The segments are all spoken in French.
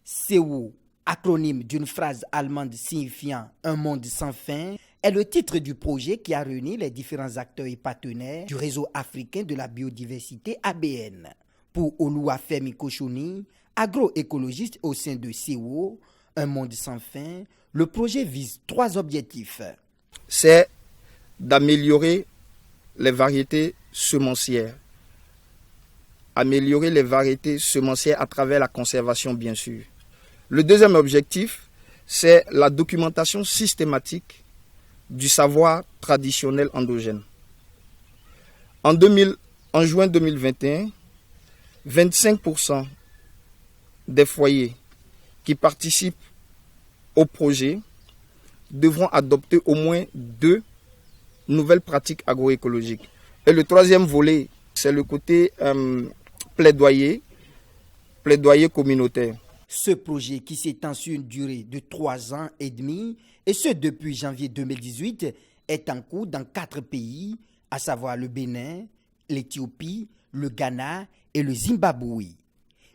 CO, acronyme d'une phrase allemande signifiant « un monde sans fin », est le titre du projet qui a réuni les différents acteurs et partenaires du réseau africain de la biodiversité ABN. Pour Oluwafemi Koshoni, agroécologiste au sein de CO, un monde sans fin, le projet vise 3 objectifs. C'est d'améliorer les variétés semencières. Améliorer les variétés semencières à travers la conservation, bien sûr. Le deuxième objectif, c'est la documentation systématique du savoir traditionnel endogène. En juin 2021, 25% des foyers qui participent au projet devront adopter au moins 2 nouvelles pratiques agroécologiques. Et le troisième volet, c'est le côté plaidoyer communautaire. Ce projet qui s'étend sur une durée de 3 ans et demi, et ce depuis janvier 2018, est en cours dans 4 pays, à savoir le Bénin, l'Éthiopie, le Ghana et le Zimbabwe.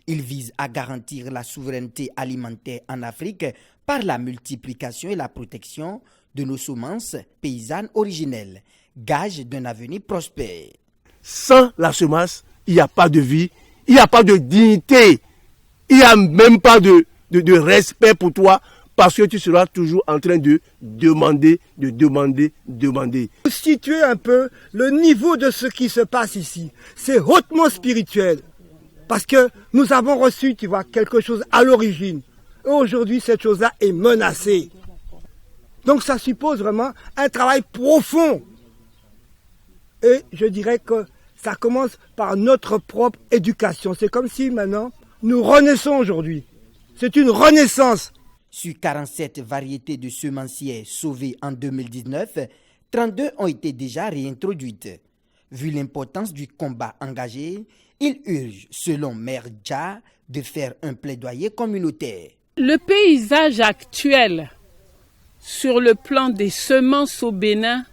Il vise à garantir la souveraineté alimentaire en Afrique par la multiplication et la protection de nos semences paysannes originelles, gage d'un avenir prospère. Sans la semence, il n'y a pas de vie, il n'y a pas de dignité, il n'y a même pas de respect pour toi parce que tu seras toujours en train de demander. Pour situer un peu le niveau de ce qui se passe ici, c'est hautement spirituel. Parce que nous avons reçu, tu vois, quelque chose à l'origine. Et aujourd'hui, cette chose-là est menacée. Donc ça suppose vraiment un travail profond. Et je dirais que ça commence par notre propre éducation. C'est comme si maintenant, nous renaissons aujourd'hui. C'est une renaissance. Sur 47 variétés de semencières sauvées en 2019, 32 ont été déjà réintroduites. Vu l'importance du combat engagé, il urge, selon Maire Dja, de faire un plaidoyer communautaire. Le paysage actuel sur le plan des semences au Bénin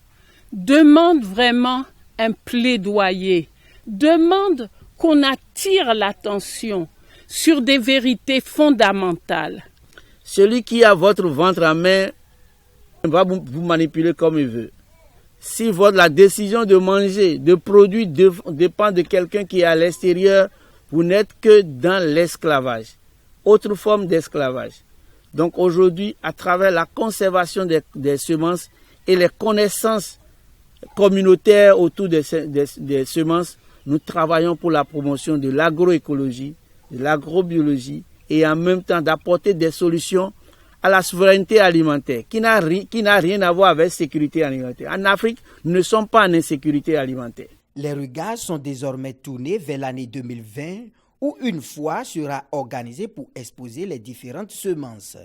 demande vraiment un plaidoyer, demande qu'on attire l'attention sur des vérités fondamentales. Celui qui a votre ventre en main va vous manipuler comme il veut. Si la décision de manger, de produire dépend de quelqu'un qui est à l'extérieur, vous n'êtes que dans l'esclavage, autre forme d'esclavage. Donc aujourd'hui, à travers la conservation des semences et les connaissances communautaires autour des semences, nous travaillons pour la promotion de l'agroécologie, de l'agrobiologie et en même temps d'apporter des solutions à la souveraineté alimentaire, qui n'a rien à voir avec sécurité alimentaire. En Afrique, nous ne sommes pas en insécurité alimentaire. Les regards sont désormais tournés vers l'année 2020, où une foire sera organisée pour exposer les différentes semences.